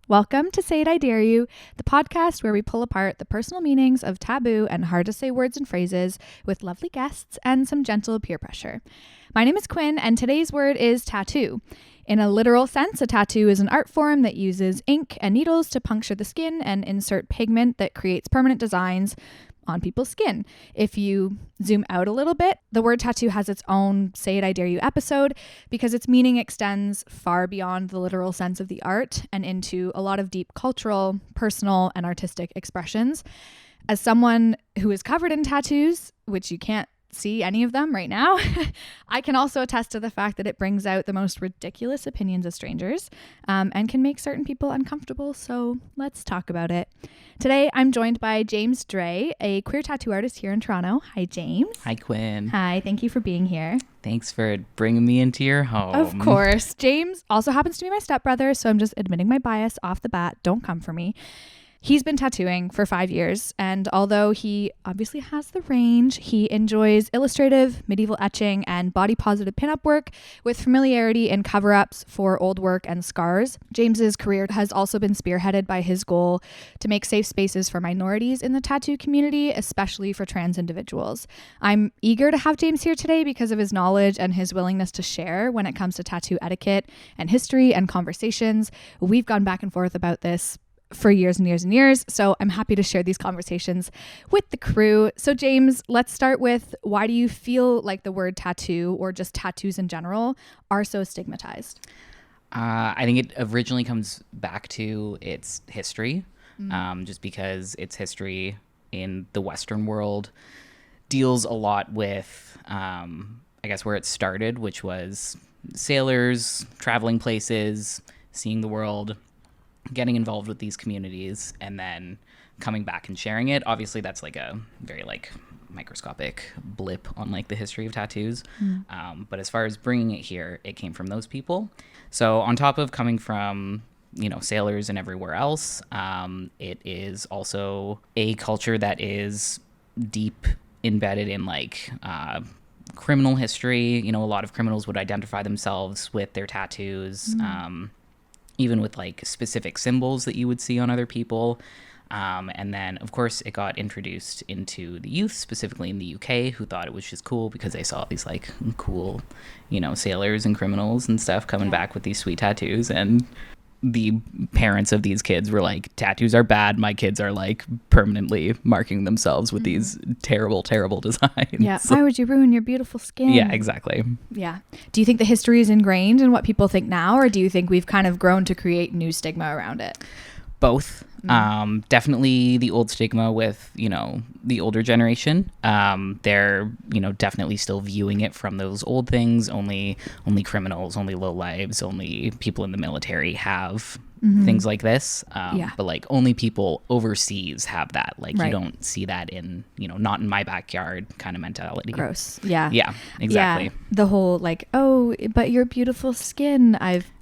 Welcome to Say It, I Dare You, the podcast where we pull apart the personal meanings of taboo and hard to say words and phrases with lovely guests and some gentle peer pressure. My name is Quinn, and today's word is tattoo. In a literal sense, a tattoo is an art form that uses ink and needles to puncture the skin and insert pigment that creates permanent designs on people's skin. If you zoom out a little bit, the word tattoo has its own Say It, I Dare You episode because its meaning extends far beyond the literal sense of the art and into a lot of deep cultural, personal, and artistic expressions. As someone who is covered in tattoos, which you can't see any of them right now, I can also attest to the fact that it brings out the most ridiculous opinions of strangers and can make certain people uncomfortable. So let's talk about it. Today, I'm joined by James Dray, a queer tattoo artist here in Toronto. Hi, James. Hi, Quinn. Hi, thank you for being here. Thanks for bringing me into your home. Of course. James also happens to be my stepbrother, so I'm just admitting my bias off the bat. Don't come for me. He's been tattooing for 5 years, and although he obviously has the range, he enjoys illustrative, medieval etching, and body-positive pinup work with familiarity in cover-ups for old work and scars. James's career has also been spearheaded by his goal to make safe spaces for minorities in the tattoo community, especially for trans individuals. I'm eager to have James here today because of his knowledge and his willingness to share when it comes to tattoo etiquette and history and conversations. We've gone back and forth about this for years and years and years. So I'm happy to share these conversations with the crew. So James, let's start with, why do you feel like the word tattoo, or just tattoos in general, are so stigmatized? I think it originally comes back to its history, just because its history in the Western world deals a lot with, I guess, where it started, which was sailors traveling places, seeing the world, getting involved with these communities, and then coming back and sharing it. Obviously, that's like a very microscopic blip on the history of tattoos. But as far as bringing it here, it came from those people. So on top of coming from, sailors and everywhere else, it is also a culture that is deep embedded in criminal history. A lot of criminals would identify themselves with their tattoos. Even with specific symbols that you would see on other people. And then, of course, it got introduced into the youth, specifically in the UK, who thought it was just cool because they saw these cool, sailors and criminals and stuff coming back with these sweet tattoos. And the parents of these kids were like, tattoos are bad. My kids are permanently marking themselves with these terrible, terrible designs. Yeah. Why would you ruin your beautiful skin? Yeah, exactly. Yeah. Do you think the history is ingrained in what people think now, or do you think we've kind of grown to create new stigma around it? Both. Definitely the old stigma with, the older generation. They're, definitely still viewing it from those old things. Only criminals, only lowlives, only people in the military have things like this. But only people overseas have that. Right. You don't see that in, not in my backyard kind of mentality. Gross. Yeah. Yeah, exactly. Yeah. The whole oh, but your beautiful skin.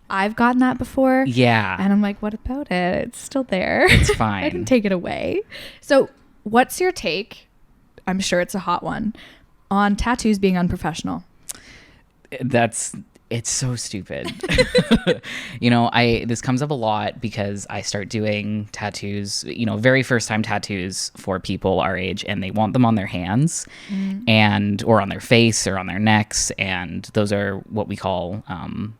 I've gotten that before. Yeah. And I'm like, what about it? It's still there. It's fine. I didn't take it away. So what's your take? I'm sure it's a hot one, on tattoos being unprofessional. It's so stupid. This comes up a lot because I start doing tattoos, very first time tattoos for people our age, and they want them on their hands or on their face or on their necks. And those are what we call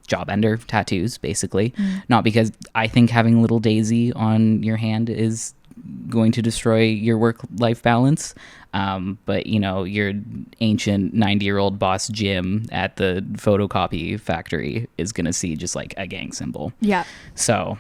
job ender tattoos, basically. Not because I think having a little daisy on your hand is going to destroy your work-life balance. But your ancient 90-year-old boss Jim at the photocopy factory is gonna see just a gang symbol. Yeah. So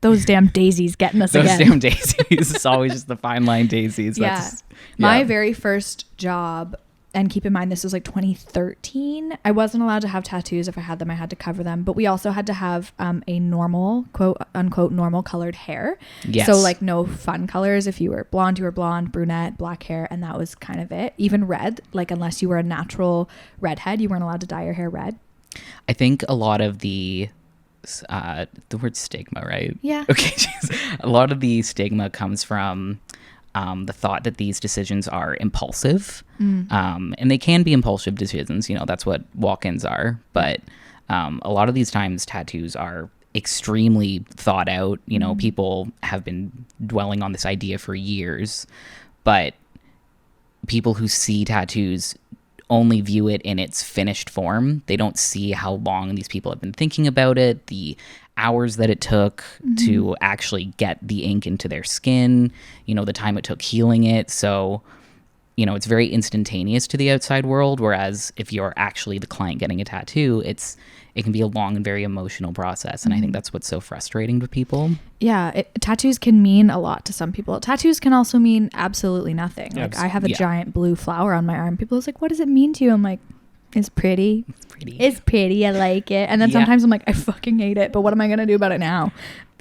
those damn daisies getting us again. Those damn daisies. It's always just the fine line daisies. Yeah. My very first job, and keep in mind this was 2013. I wasn't allowed to have tattoos. If I had them, I had to cover them. But we also had to have a normal, quote unquote, normal colored hair. Yes. So no fun colors. If you were blonde, you were blonde, brunette, black hair, and that was kind of it. Even red, unless you were a natural redhead, you weren't allowed to dye your hair red. I think a lot of the word stigma, right? Yeah. Okay. A lot of the stigma comes from the thought that these decisions are impulsive, and they can be impulsive decisions. That's what walk-ins are. But a lot of these times tattoos are extremely thought out. People have been dwelling on this idea for years, but people who see tattoos only view it in its finished form. They don't see how long these people have been thinking about it, the hours that it took to actually get the ink into their skin, the time it took healing it. So, it's very instantaneous to the outside world, whereas if you're actually the client getting a tattoo, it can be a long and very emotional process. And I think that's what's so frustrating to people. Yeah, tattoos can mean a lot to some people. Tattoos can also mean absolutely nothing. Like I have a giant blue flower on my arm. People are like, what does it mean to you? I'm like, it's pretty. It's pretty. I like it. And then sometimes I'm like, I fucking hate it. But what am I going to do about it now?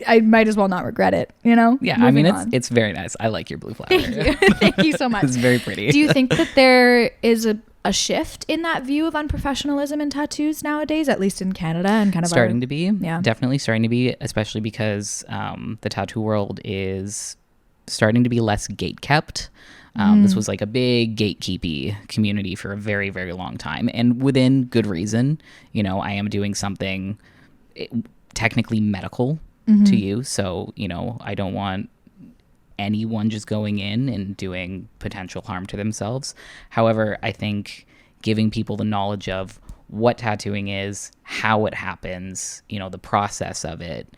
I might as well not regret it, Yeah, Moving it's very nice. I like your blue flower. Thank you. Thank you so much. It's very pretty. Do you think that there is a shift in that view of unprofessionalism in tattoos nowadays, at least in Canada and kind of starting to be? Yeah. Definitely starting to be, especially because the tattoo world is starting to be less gatekept. This was like a big gatekeepy community for a very, very long time. And within good reason, I am doing something technically medical to you. So, I don't want anyone just going in and doing potential harm to themselves. However, I think giving people the knowledge of what tattooing is, how it happens, the process of it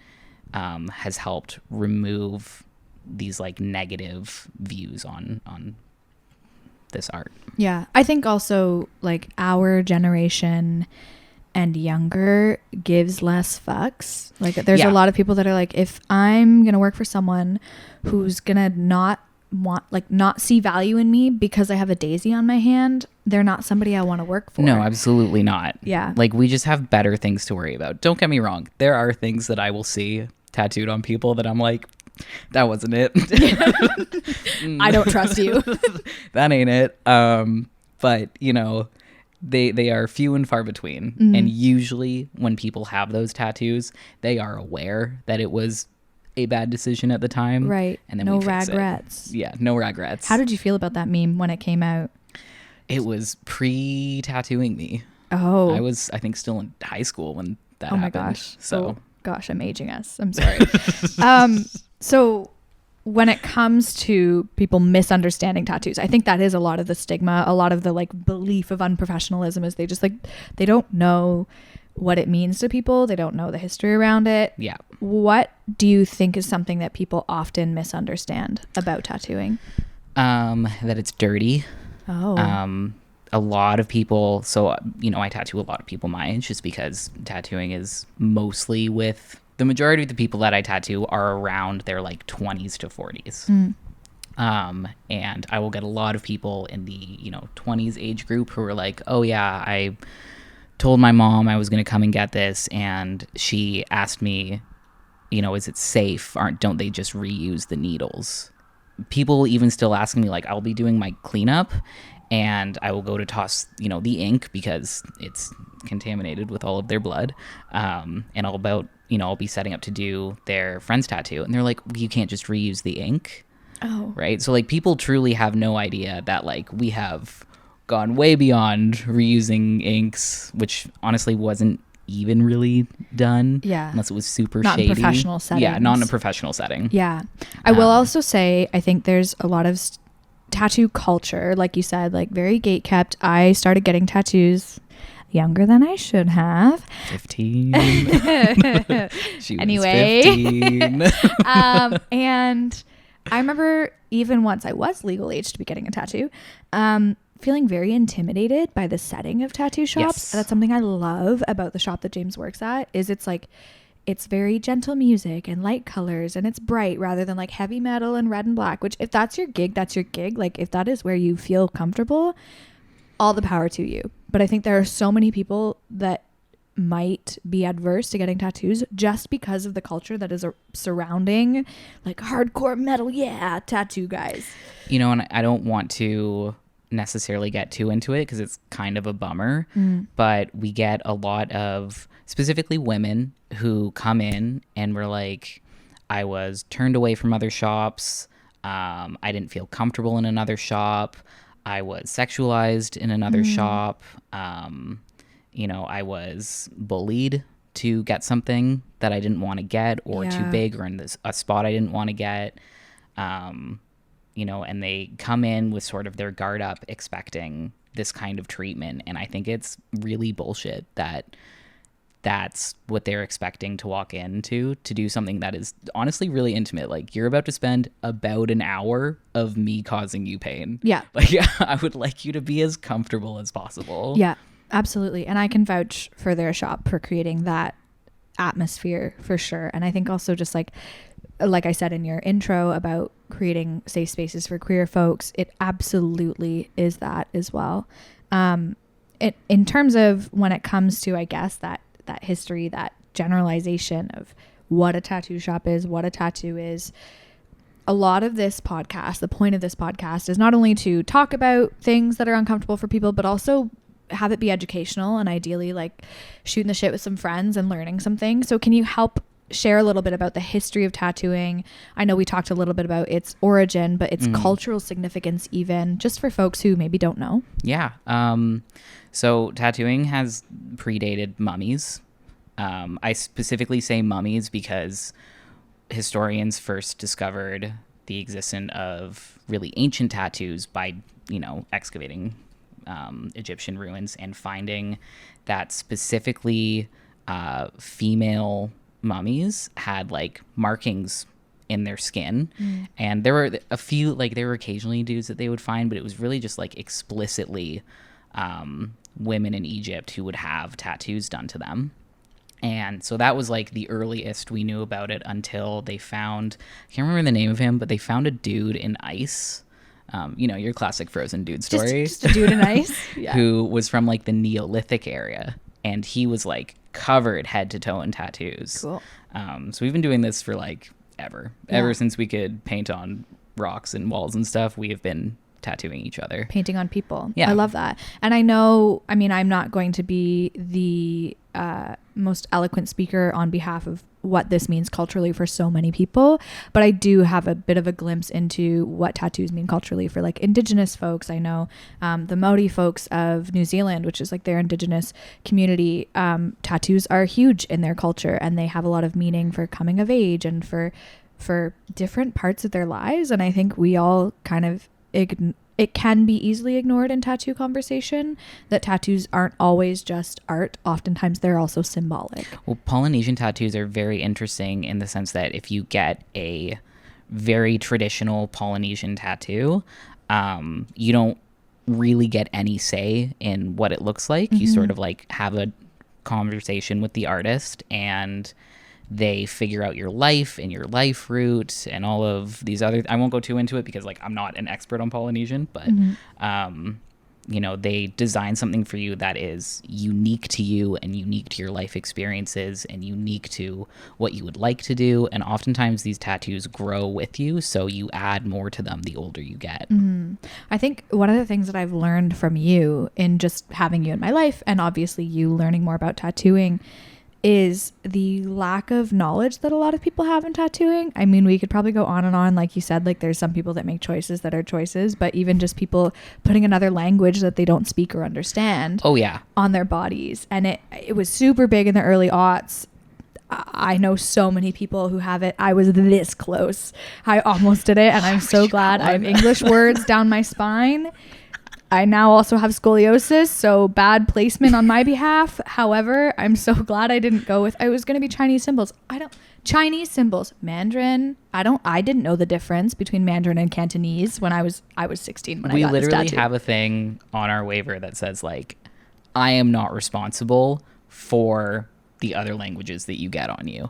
has helped remove these like negative views on this art. Yeah, I think also like our generation and younger gives less fucks. Like there's a lot of people that are like, if I'm gonna work for someone who's gonna not see value in me because I have a daisy on my hand, they're not somebody I want to work for. No, absolutely not. Yeah, like we just have better things to worry about. Don't get me wrong, there are things that I will see tattooed on people that I'm like, that wasn't it. I don't trust you. That ain't it. But they are few and far between. And usually when people have those tattoos, they are aware that it was a bad decision at the time. Right. And then no we fix regrets. It. Yeah, no regrets. How did you feel about that meme when it came out? It was pre-tattooing me. Oh. I was, I think, still in high school when that happened. Oh my gosh. So. Oh gosh, I'm aging us. I'm sorry. So when it comes to people misunderstanding tattoos, I think that is a lot of the stigma, a lot of the like belief of unprofessionalism is they just like, they don't know what it means to people. They don't know the history around it. Yeah. What do you think is something that people often misunderstand about tattooing? That it's dirty. Oh. A lot of people, so, I tattoo a lot of people my age just because tattooing is mostly with, the majority of the people that I tattoo are around their like 20s to 40s. And I will get a lot of people in the, 20s age group who are like, oh yeah, I told my mom I was going to come and get this. And she asked me, is it safe? Don't they just reuse the needles? People even still asking me, like, I'll be doing my cleanup and I will go to toss, the ink because it's contaminated with all of their blood. And I'll be setting up to do their friend's tattoo. And they're like, you can't just reuse the ink. Oh. Right. So like people truly have no idea that like we have gone way beyond reusing inks, which honestly wasn't even really done. Yeah. Unless it was super not shady. In professional settings. Yeah, not in a professional setting. Yeah. I will also say, I think there's a lot of tattoo culture, like you said, like very gatekept. I started getting tattoos younger than I should have. 15. She anyway. Was 15. And I remember even once I was legal age to be getting a tattoo, feeling very intimidated by the setting of tattoo shops. Yes. That's something I love about the shop that James works at, is it's like, it's very gentle music and light colors and it's bright rather than like heavy metal and red and black, which if that's your gig, that's your gig. Like if that is where you feel comfortable, all the power to you. But I think there are so many people that might be adverse to getting tattoos just because of the culture that is surrounding like hardcore metal, tattoo guys. And I don't want to necessarily get too into it because it's kind of a bummer, but we get a lot of specifically women who come in and we're like, I was turned away from other shops. I didn't feel comfortable in another shop. I was sexualized in another shop. I was bullied to get something that I didn't want to get, or too Yeah. big, or in a spot I didn't want to get. You know, and they come in with sort of their guard up expecting this kind of treatment. And I think it's really bullshit that that's what they're expecting to walk into, to do something that is honestly really intimate. Like, you're about to spend about an hour of me causing you pain. Yeah. Like, I would like you to be as comfortable as possible. Yeah, absolutely. And I can vouch for their shop for creating that atmosphere for sure. And I think also just like I said in your intro about creating safe spaces for queer folks, it absolutely is that as well. In terms of when it comes to, I guess, that history, that generalization of what a tattoo shop is, what a tattoo is, a lot of this podcast, the point of this podcast is not only to talk about things that are uncomfortable for people, but also have it be educational and ideally like shooting the shit with some friends and learning something. So can you help share a little bit about the history of tattooing? I know we talked a little bit about its origin, but its cultural significance, even just for folks who maybe don't know. Yeah. So tattooing has predated mummies. I specifically say mummies because historians first discovered the existence of really ancient tattoos by, you know, excavating Egyptian ruins and finding that specifically female mummies had like markings in their skin. And there were a few, like there were occasionally dudes that they would find, but it was really just like explicitly women in Egypt who would have tattoos done to them. And so that was like the earliest we knew about it until they found, I can't remember the name of him, but they found a dude in ice. You know, your classic Frozen dude story. Just a dude in ice. Yeah. Who was from like the Neolithic area. And he was like covered head to toe in tattoos. Cool. So we've been doing this for like ever since we could paint on rocks and walls and stuff. We have been tattooing each other, painting on people. Yeah, I love that. And I know, I mean, I'm not going to be the most eloquent speaker on behalf of what this means culturally for so many people, but I do have a bit of a glimpse into what tattoos mean culturally for like Indigenous folks. I know the Maori folks of New Zealand, which is like their Indigenous community, tattoos are huge in their culture, and they have a lot of meaning for coming of age and for different parts of their lives. And I think we all kind of it can be easily ignored in tattoo conversation that tattoos aren't always just art. Oftentimes they're also symbolic. Well, Polynesian tattoos are very interesting in the sense that if you get a very traditional Polynesian tattoo, you don't really get any say in what it looks like. You sort of like have a conversation with the artist, and they figure out your life and your life route and all of these other, I won't go too into it because like I'm not an expert on Polynesian, but you know, they design something for you that is unique to you and unique to your life experiences and unique to what you would like to do. And oftentimes these tattoos grow with you, so you add more to them the older you get. I think one of the things that I've learned from you in just having you in my life, and obviously you learning more about tattooing, is the lack of knowledge that a lot of people have in tattooing. I mean, we could probably go on and on. Like you said, like there's some people that make choices that are choices, but even just people putting another language that they don't speak or understand on their bodies. And it was super big in the early aughts. I know so many people who have it. I was this close. I almost did it, and I'm so glad I have English words down my spine. I now also have scoliosis, so bad placement on my behalf. However, I'm so glad I didn't go with, I was going to be Chinese symbols. Chinese symbols, Mandarin. I didn't know the difference between Mandarin and Cantonese when I was 16 when I got this tattoo. We literally have a thing on our waiver that says like, I am not responsible for the other languages that you get on you.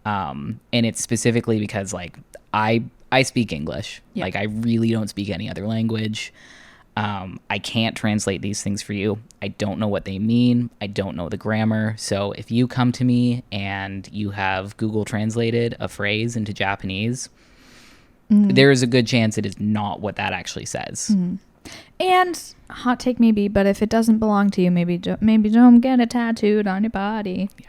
And it's specifically because like I speak English. Yeah. Like I really don't speak any other language. I can't translate these things for you. I don't know what they mean. I don't know the grammar. So if you come to me and you have Google translated a phrase into Japanese, there is a good chance it is not what that actually says. And hot take maybe, but if it doesn't belong to you, maybe don't get it tattooed on your body. Yeah.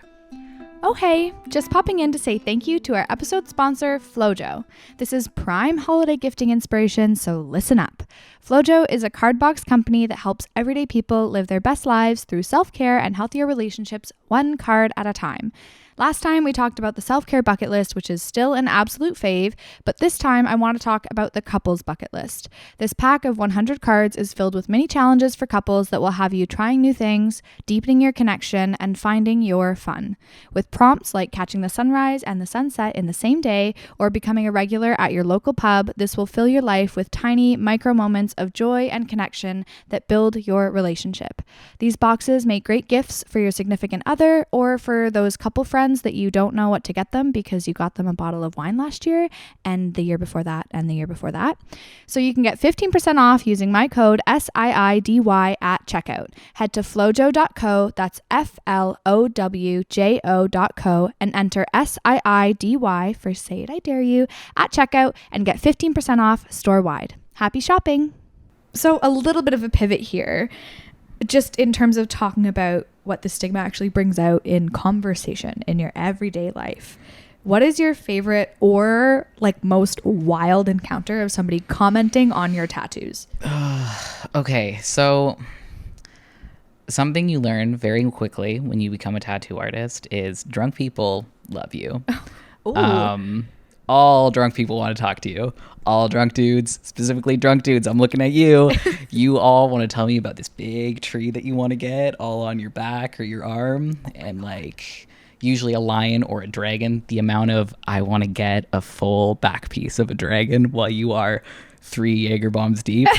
Oh hey, just popping in to say thank you to our episode sponsor, Flowjo. This is prime holiday gifting inspiration, so listen up. Flowjo is a card box company that helps everyday people live their best lives through self-care and healthier relationships, one card at a time. Last time we talked about the self-care bucket list, which is still an absolute fave, but this time I want to talk about the couples bucket list. This pack of 100 cards is filled with many challenges for couples that will have you trying new things, deepening your connection, and finding your fun. With prompts like catching the sunrise and the sunset in the same day or becoming a regular at your local pub, this will fill your life with tiny micro moments of joy and connection that build your relationship. These boxes make great gifts for your significant other or for those couple friends that you don't know what to get them because you got them a bottle of wine last year and the year before that and the year before that. So you can get 15% off using my code SIIDY at checkout. Head to flowjo.co, that's FLOWJO.co, and enter SIIDY for Say It I Dare You at checkout and get 15% off store-wide. Happy shopping! So a little bit of a pivot here, just in terms of talking about what the stigma actually brings out in conversation in your everyday life. What is your favorite or like most wild encounter of somebody commenting on your tattoos? Okay, so something you learn very quickly when you become a tattoo artist is drunk people love you. All drunk people want to talk to you. All drunk dudes, specifically drunk dudes, I'm looking at you. You all want to tell me about this big tree that you want to get all on your back or your arm. And like usually a lion or a dragon. The amount of I want to get a full back piece of a dragon while you are 3 Jaeger bombs deep.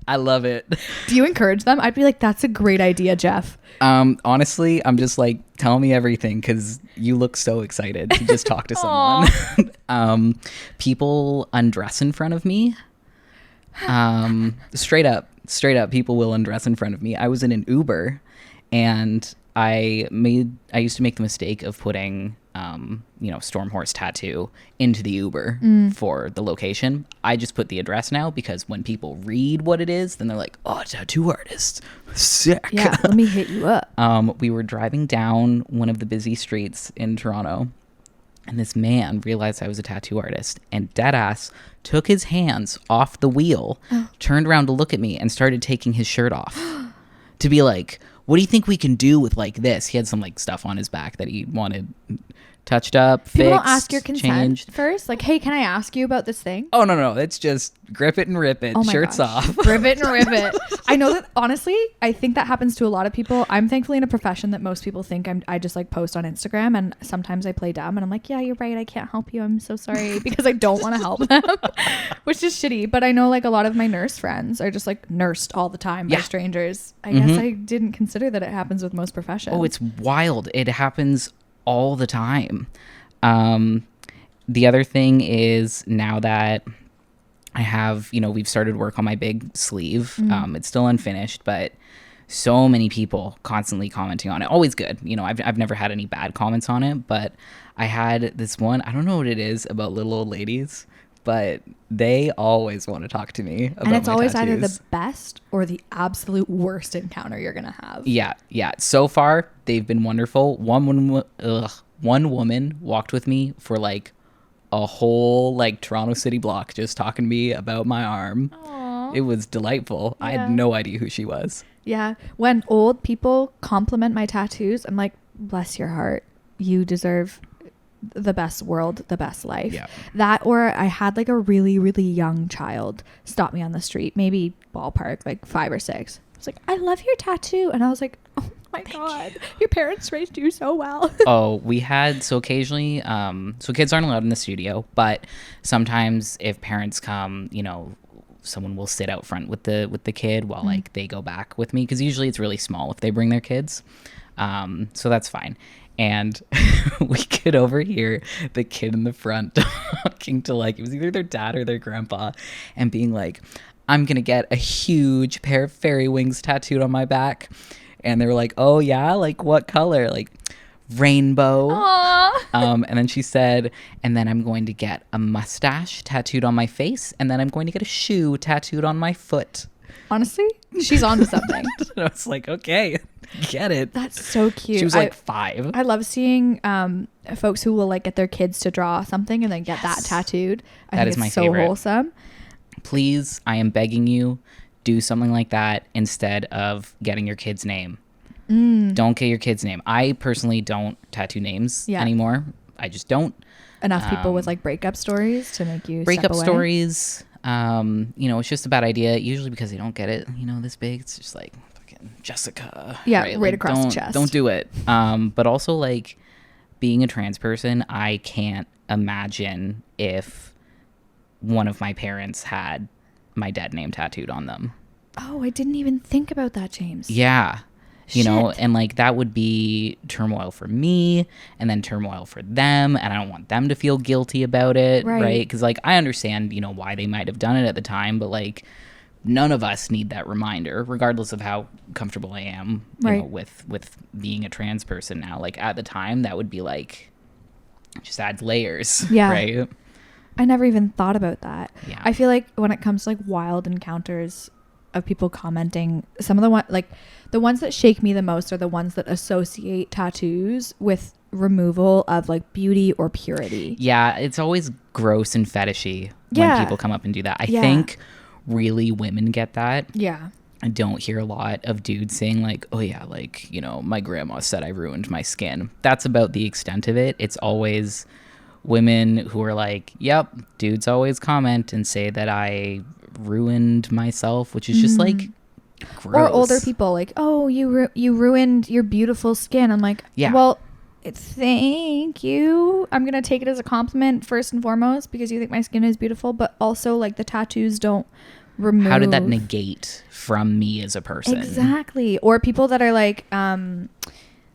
I love it. Do you encourage them? I'd be like, that's a great idea, Jeff. Honestly, I'm just like, tell me everything because you look so excited to just talk to someone. People undress in front of me. Straight up, people will undress in front of me. I was in an Uber and I used to make the mistake of putting, Stormhorse tattoo into the Uber for the location. I just put the address now because when people read what it is, then they're like, oh, tattoo artist. Sick. Yeah, let me hit you up. We were driving down one of the busy streets in Toronto and this man realized I was a tattoo artist and deadass took his hands off the wheel, turned around to look at me and started taking his shirt off to be like, what do you think we can do with like this? He had some like stuff on his back that he wanted touched up, fixed, People don't ask your consent changed. first? Like, hey, can I ask you about this thing? Oh, no. It's just grip it and rip it. Shirts off. Grip it and rip it. I know that, honestly, I think that happens to a lot of people. I'm thankfully in a profession that most people think I just like post on Instagram, and sometimes I play dumb and I'm like, yeah, you're right. I can't help you. I'm so sorry, because I don't want to help them, which is shitty. But I know like a lot of my nurse friends are just like nursed all the time by strangers. I guess I didn't consider that it happens with most professions. Oh, it's wild. It happens all the time. The other thing is now that I have, we've started work on my big sleeve. It's still unfinished, but so many people constantly commenting on it. Always good. I've never had any bad comments on it, but I had this one, I don't know what it is about little old ladies, but they always want to talk to me about my tattoos. And it's always either the best or the absolute worst encounter you're going to have. Yeah. So far, they've been wonderful. One woman walked with me for like a whole like Toronto city block just talking to me about my arm. Aww. It was delightful. Yeah. I had no idea who she was. Yeah. When old people compliment my tattoos, I'm like, bless your heart. You deserve the best world, the best life. Yeah. That, or I had like a really, really young child stop me on the street, maybe ballpark, like 5 or 6. It's like, I love your tattoo. And I was like, oh my God, your parents raised you so well. We had, so occasionally, so kids aren't allowed in the studio, but sometimes if parents come, someone will sit out front with the kid while like they go back with me. Cause usually it's really small if they bring their kids. So that's fine. And we could overhear the kid in the front talking to like, it was either their dad or their grandpa, and being like, I'm going to get a huge pair of fairy wings tattooed on my back. And they were like, oh yeah? Like what color? Like rainbow. Aww. And then she said, and then I'm going to get a mustache tattooed on my face. And then I'm going to get a shoe tattooed on my foot. Honestly, she's onto something. I was like, okay. get it. That's so cute. She was like 5. I love seeing folks who will like get their kids to draw something and then get that tattooed. I think is it's my so favorite. wholesome. Please, I am begging you, do something like that instead of getting your kid's name. Don't get your kid's name. I personally don't tattoo names anymore. I just don't. Enough people with like breakup stories to make you breakup step away. stories. It's just a bad idea. Usually because they don't get it, this big. It's just like fucking Jessica. Yeah, right like, across the chest. Don't do it. But also like being a trans person, I can't imagine if one of my parents had my dead name tattooed on them. Oh, I didn't even think about that, James. Yeah. And like that would be turmoil for me and then turmoil for them. And I don't want them to feel guilty about it. Right. Because like I understand, why they might have done it at the time. But like none of us need that reminder, regardless of how comfortable I am with being a trans person now. Like at the time, that would be like just adds layers. Yeah. Right. I never even thought about that. Yeah. I feel like when it comes to like wild encounters of people commenting, some of the ones that shake me the most are the ones that associate tattoos with removal of like beauty or purity. Yeah, it's always gross and fetishy when people come up and do that. I think really women get that. Yeah. I don't hear a lot of dudes saying like, oh yeah, like, my grandma said I ruined my skin. That's about the extent of it. It's always women who are like, yep, dudes always comment and say that I ruined myself, which is just like gross. Or older people like, oh, you ruined your beautiful skin. I'm like, well, thank you. I'm gonna take it as a compliment first and foremost because you think my skin is beautiful, but also like the tattoos don't remove. How did that negate from me as a person? Exactly. Or people that are like,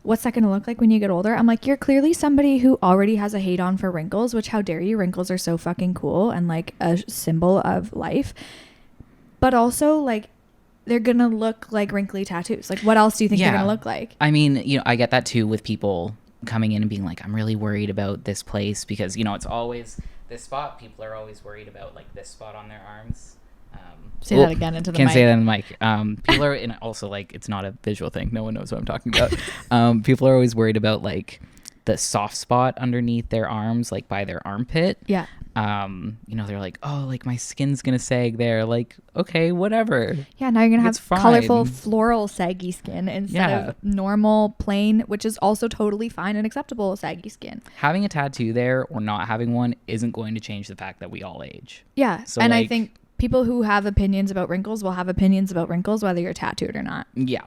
what's that gonna look like when you get older? I'm like, you're clearly somebody who already has a hate on for wrinkles, which how dare you? Wrinkles are so fucking cool and like a symbol of life. But also like they're gonna look like wrinkly tattoos. Like what else do you think they're gonna look like? I mean, I get that too with people coming in and being like, I'm really worried about this place because, it's always this spot. People are always worried about like this spot on their arms. Say that again into the mic. Can't say that in the mic. People are, and also like it's not a visual thing. No one knows what I'm talking about. People are always worried about like the soft spot underneath their arms, like by their armpit. Yeah. They're like, oh, like my skin's gonna sag there. Like, okay, whatever. Yeah, now you're gonna have fine. colorful floral saggy skin instead of normal plain, which is also totally fine and acceptable saggy skin. Having a tattoo there or not having one isn't going to change the fact that we all age. Yeah, so and I think people who have opinions about wrinkles will have opinions about wrinkles whether you're tattooed or not. Yeah,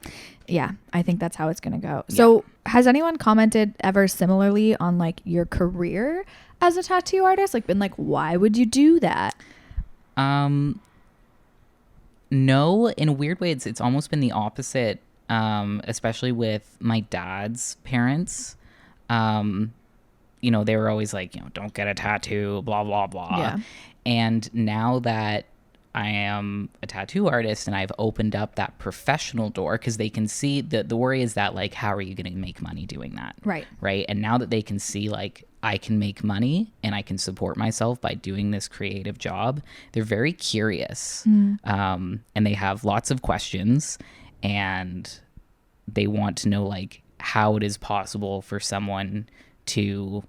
I think that's how it's gonna go. So has anyone commented ever similarly on like your career as a tattoo artist? Like been like, why would you do that? No, in a weird way it's almost been the opposite, especially with my dad's parents. They were always like, don't get a tattoo, blah blah blah. And now that I am a tattoo artist and I've opened up that professional door, because they can see the worry is that like, how are you going to make money doing that? Right. And now that they can see like I can make money and I can support myself by doing this creative job, they're very curious. And they have lots of questions and they want to know like how it is possible for someone to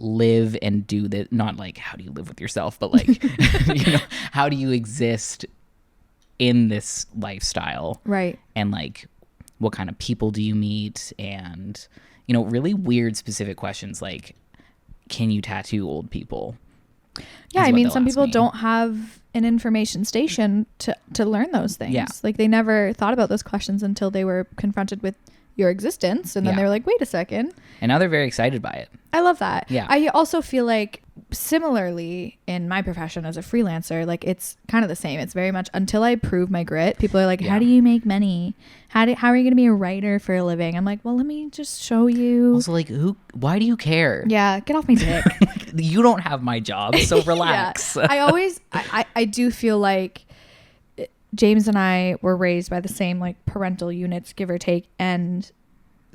live and do that. Not like how do you live with yourself, but like how do you exist in this lifestyle, right? And like what kind of people do you meet, and really weird specific questions like, can you tattoo old people? Yeah, I mean, some people don't have an information station to learn those things. Like they never thought about those questions until they were confronted with your existence, and then they were like, wait a second. And now they're very excited by it. I love that. Yeah. I also feel like similarly in my profession as a freelancer, like it's kind of the same. It's very much until I prove my grit, people are like, how do you make money? How are you going to be a writer for a living? I'm like, well, let me just show you. Also, like, why do you care? Yeah, get off my dick. You don't have my job, so relax. I do feel like James and I were raised by the same like parental units, give or take, and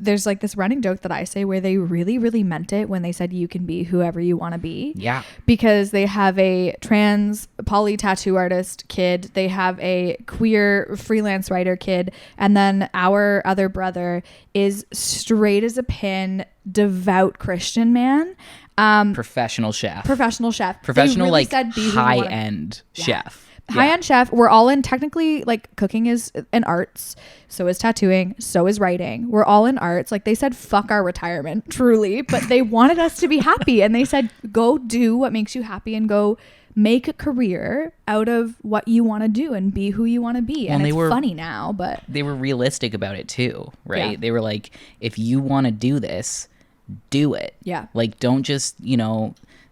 there's like this running joke that I say where they really, really meant it when they said you can be whoever you want to be. Yeah. Because they have a trans poly tattoo artist kid, they have a queer freelance writer kid, and then our other brother is straight as a pin, devout Christian man. Professional chef. Professional, really like high-end chef. High-end chef. We're all in, technically, like, cooking is an arts, so is tattooing, so is writing. We're all in arts. Like, they said fuck our retirement, truly, but they wanted us to be happy, and they said go do what makes you happy and go make a career out of what you want to do and be who you want to be. And it's funny now, but they were realistic about it too, right? Yeah. They were like, if you want to do this, do it. Yeah. Like, don't just,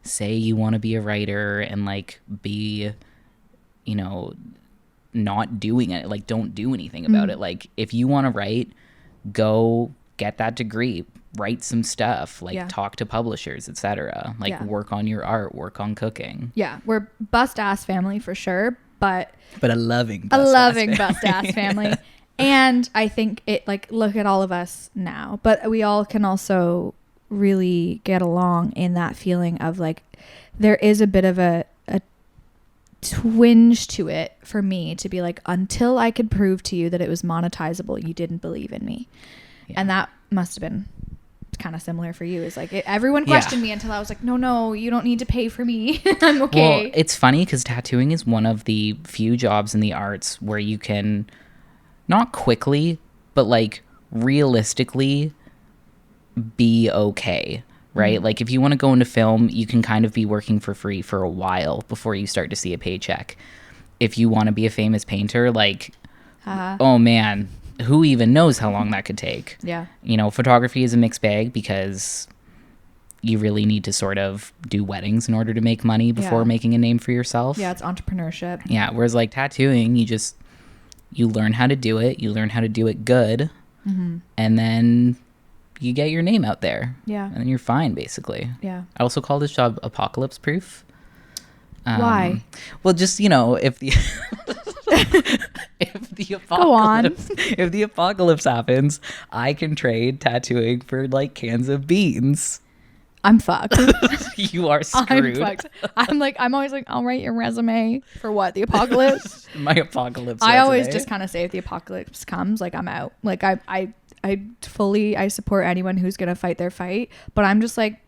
say you want to be a writer and like be, not doing it. Like, don't do anything about it. Like, if you want to write, go get that degree, write some stuff, like talk to publishers, etc. Like, work on your art, work on cooking. Yeah, we're bust ass family for sure, but a loving bust ass family. And I think it, like, look at all of us now, but we all can also really get along in that feeling of like there is a bit of a twinge to it for me to be like, until I could prove to you that it was monetizable, you didn't believe in me. And that must have been kind of similar for you. Is like everyone questioned me until I was like, no, you don't need to pay for me. I'm okay. Well, it's funny because tattooing is one of the few jobs in the arts where you can not quickly, but like realistically be okay. Right? Like, if you want to go into film, you can kind of be working for free for a while before you start to see a paycheck. If you want to be a famous painter, like, oh man, who even knows how long that could take? Yeah. Photography is a mixed bag because you really need to sort of do weddings in order to make money before making a name for yourself. Yeah, it's entrepreneurship. Yeah, whereas like tattooing, you learn how to do it, you learn how to do it good, and then you get your name out there. Yeah. And then you're fine, basically. Yeah. I also call this job apocalypse proof. Why? Well, just, if the if the apocalypse happens, I can trade tattooing for like cans of beans. I'm fucked. You are screwed. I'm fucked. I'm always like, I'll write your resume for what? The apocalypse? My apocalypse I resume. always just kind of say if the apocalypse comes, like, I'm out. Like, I support anyone who's going to fight their fight, but I'm just like,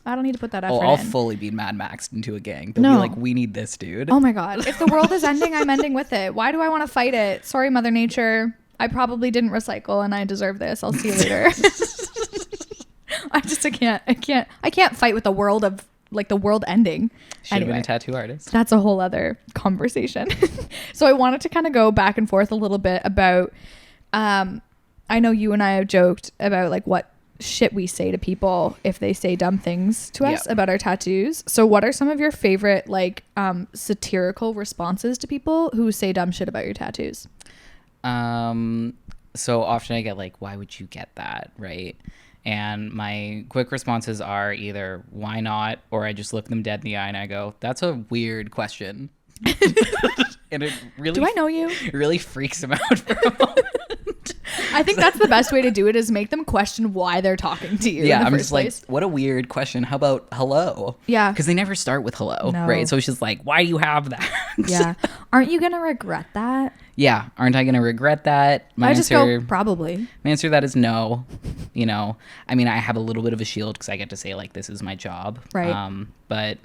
I don't need to put that effort in. I'll fully be Mad Maxed into a gang. They'll be like, we need this, dude. Oh my God. If the world is ending, I'm ending with it. Why do I want to fight it? Sorry, Mother Nature. I probably didn't recycle and I deserve this. I'll see you later. I can't fight with the world of, like, the world ending. Should have been a tattoo artist. That's a whole other conversation. So I wanted to kind of go back and forth a little bit about, I know you and I have joked about like what shit we say to people if they say dumb things to us about our tattoos. So what are some of your favorite like satirical responses to people who say dumb shit about your tattoos? So often I get like, why would you get that? Right. And my quick responses are either why not, or I just look them dead in the eye and I go, that's a weird question. And it really, do I know you? It really freaks them out for a moment. I think that's the best way to do it, is make them question why they're talking to you. Yeah, in the I'm first just place. like, what a weird question. How about hello? Yeah. Because they never start with hello, No. right? So it's just like, why do you have that? Yeah. Aren't you going to regret that? Yeah. Aren't I going to regret that? I just go, probably. My answer to that is no. I mean, I have a little bit of a shield because I get to say, like, this is my job. Right. But,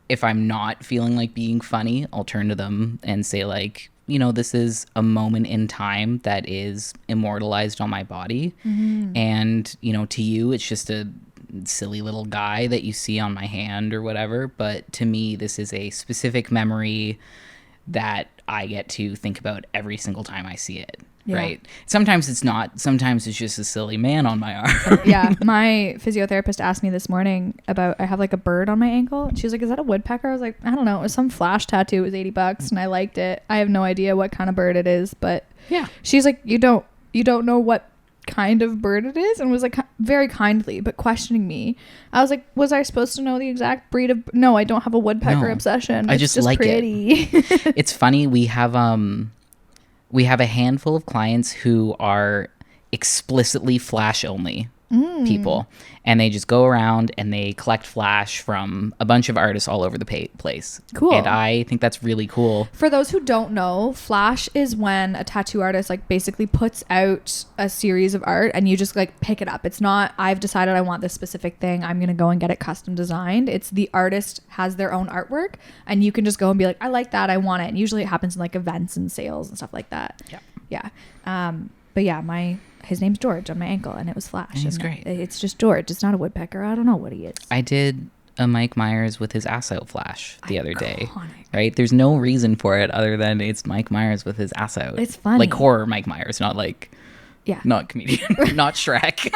if I'm not feeling like being funny, I'll turn to them and say, like, this is a moment in time that is immortalized on my body. Mm-hmm. And, to you, it's just a silly little guy that you see on my hand or whatever. But to me, this is a specific memory that I get to think about every single time I see it. Yeah. Right. Sometimes it's not. Sometimes it's just a silly man on my arm. Yeah. My physiotherapist asked me this morning about, I have like a bird on my ankle. And she was like, is that a woodpecker? I was like, I don't know. It was some flash tattoo. It was $80 and I liked it. I have no idea what kind of bird it is, but yeah. She's like, you don't know what kind of bird it is? And was like very kindly, but questioning me. I was like, was I supposed to know the exact breed of? No, I don't have a woodpecker obsession. I just like pretty. It's funny. We have a handful of clients who are explicitly flash only people, and they just go around and they collect flash from a bunch of artists all over the place. Cool. And I think that's really cool. For those who don't know, flash is when a tattoo artist like basically puts out a series of art and you just like pick it up. It's not, I've decided I want this specific thing, I'm gonna go and get it custom designed. It's the artist has their own artwork and you can just go and be like, I like that, I want it. And usually it happens in like events and sales and stuff like that. Yeah. But yeah, his name's George on my ankle, and it was Flash. He's great. It's just George. It's not a woodpecker. I don't know what he is. I did a Mike Myers with his ass out flash the other day. Iconic. Right? There's no reason for it other than it's Mike Myers with his ass out. It's funny. Like horror Mike Myers, not like, not comedian, not Shrek.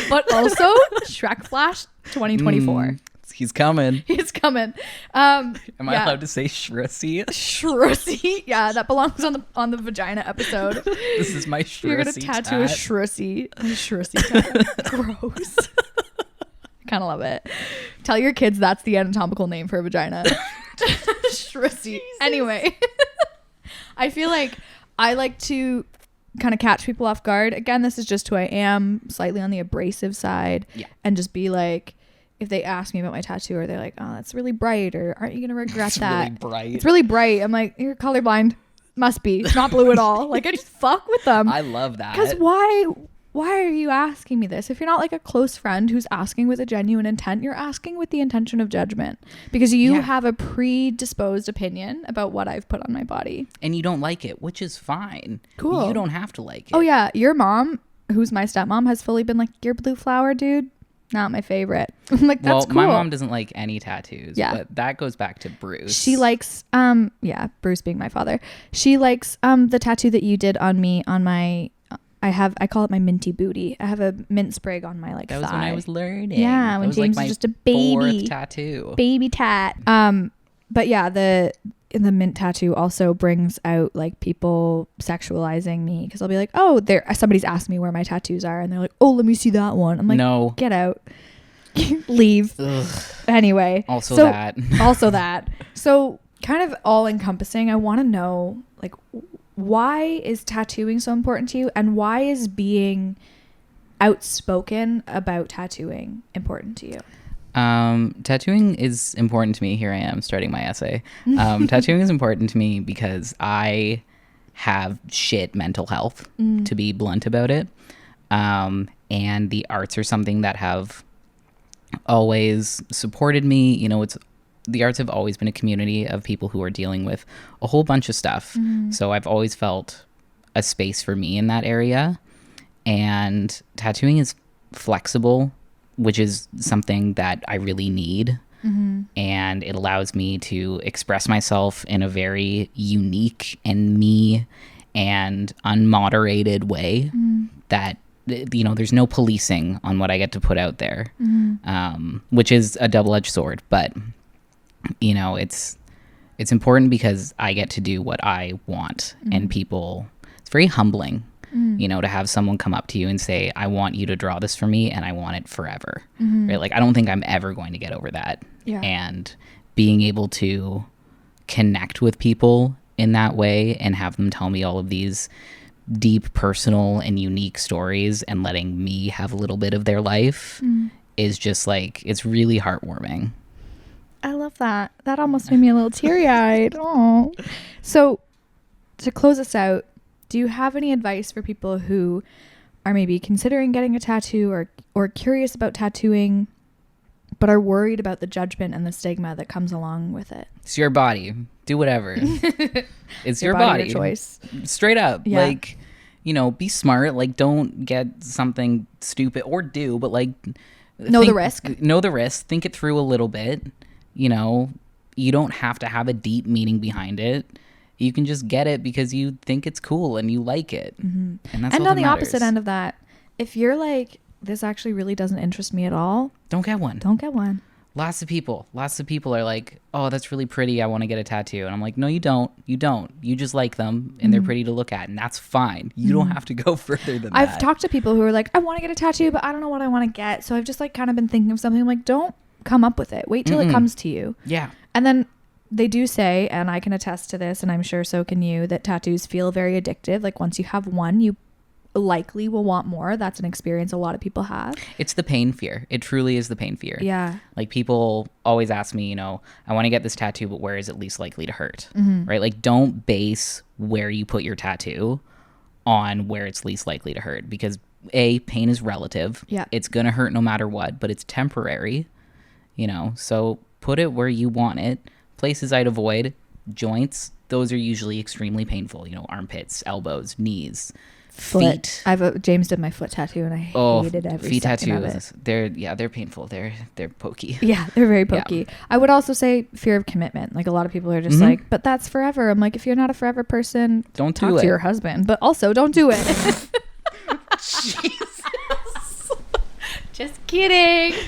But also Shrek Flash 2024. He's coming. He's coming. Am I allowed to say Shrussy? Shrussy. Yeah, that belongs on the vagina episode. This is my Shrussy. You're gonna tattoo a Shrussy. A Shrussy tat. Gross. I kind of love it. Tell your kids that's the anatomical name for a vagina. Shrussy. Anyway, I feel like I like to kind of catch people off guard. Again, this is just who I am, slightly on the abrasive side, and just be like, if they ask me about my tattoo or they're like, oh, that's really bright, or aren't you gonna regret that? Really bright. It's really bright. I'm like, you're colorblind. Must be. It's not blue at all. Like, I just fuck with them. I love that. Because why are you asking me this? If you're not like a close friend who's asking with a genuine intent, you're asking with the intention of judgment because you have a predisposed opinion about what I've put on my body. And you don't like it, which is fine. Cool. You don't have to like it. Oh yeah. Your mom, who's my stepmom, has fully been like, your blue flower, dude, not my favorite. I'm like, that's cool. My mom doesn't like any tattoos, but that goes back to Bruce. She likes, Bruce being my father. She likes the tattoo that you did on me on my, I call it my minty booty. I have a mint sprig on my thigh. That was when I was learning. Yeah, when James was just a baby. 4th tattoo. Baby tat. But yeah, the mint tattoo also brings out like people sexualizing me because I'll be like, oh, somebody's asked me where my tattoos are and they're like, oh, let me see that one. I'm like, no, get out. Leave. Ugh. Anyway. Also that. So kind of all encompassing, I want to know like, why is tattooing so important to you, and why is being outspoken about tattooing important to you? Tattooing is important to me. Here I am starting my essay. Tattooing is important to me because I have shit mental health, to be blunt about it. And the arts are something that have always supported me. You know, the arts have always been a community of people who are dealing with a whole bunch of stuff. So I've always felt a space for me in that area. And tattooing is flexible, which is something that I really need. And it allows me to express myself in a very unique and me and unmoderated way that, you know, there's no policing on what I get to put out there, which is a double-edged sword. But you know, it's important because I get to do what I want, and people, it's very humbling, you know, to have someone come up to you and say, I want you to draw this for me and I want it forever. Right? Like, I don't think I'm ever going to get over that. And being able to connect with people in that way and have them tell me all of these deep, personal and unique stories and letting me have a little bit of their life is just like, it's really heartwarming. I love that. That almost made me a little teary-eyed. Oh. So to close us out, do you have any advice for people who are maybe considering getting a tattoo or curious about tattooing, but are worried about the judgment and the stigma that comes along with it? It's your body. Do whatever. It's your body. Your choice. Straight up. Yeah. Like, you know, be smart. Like, don't get something stupid, or do, but like... Know the risk. Think it through a little bit. You know, you don't have to have a deep meaning behind it. You can just get it because you think it's cool and you like it. And that's all that on the matters. opposite end of that, if you're like, this actually really doesn't interest me at all, don't get one. Lots of people are like, oh, that's really pretty, I want to get a tattoo. And I'm like, no, you don't. You just like them and they're pretty to look at, and that's fine. You don't have to go further than that. I've talked to people who are like, I want to get a tattoo, but I don't know what I want to get. So I've just like kind of been thinking of something. I'm like, don't come up with it. Wait till it comes to you. Yeah. And then they do say, and I can attest to this, and I'm sure so can you, that tattoos feel very addictive. Like once you have one, you likely will want more. That's an experience a lot of people have. It's the pain fear. It truly is the pain fear. Yeah. Like people always ask me, I want to get this tattoo, but where is it least likely to hurt? Right? Like don't base where you put your tattoo on where it's least likely to hurt, because pain is relative. Yeah. It's going to hurt no matter what, but it's temporary, so put it where you want it. Places I'd avoid, joints, those are usually extremely painful, armpits, elbows, knees. Foot. Feet. James did my foot tattoo, and I hated every feet second tattoos. of it. They're painful. They're pokey. Yeah, they're very pokey. Yeah. I would also say fear of commitment. Like a lot of people are just like, but that's forever. I'm like, if you're not a forever person, don't talk to your husband, but also don't do it. Jesus. Just kidding.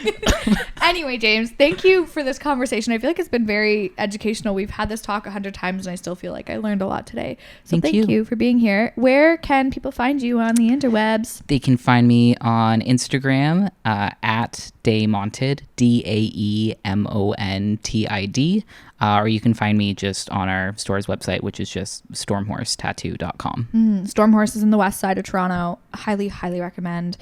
Anyway, James, thank you for this conversation. I feel like it's been very educational. We've had this talk 100 times and I still feel like I learned a lot today. So thank you for being here. Where can people find you on the interwebs? They can find me on Instagram at Daemontid, DAEMONTID. Or you can find me just on our store's website, which is just stormhorsetattoo.com. Stormhorse is in the west side of Toronto. Highly, highly recommend.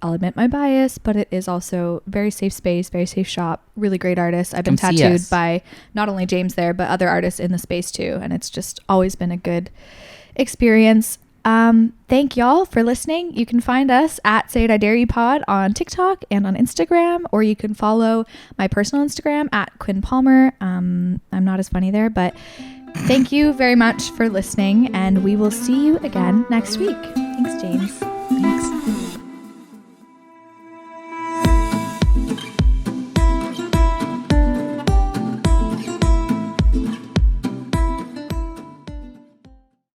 I'll admit my bias, but it is also very safe space, very safe shop, really great artists. I've been tattooed by not only James there, but other artists in the space too. And it's just always been a good experience. Thank y'all for listening. You can find us at Say It I Dare You Pod on TikTok and on Instagram, or you can follow my personal Instagram at Quinn Palmer. I'm not as funny there, but thank you very much for listening, and we will see you again next week. Thanks, James. Thanks.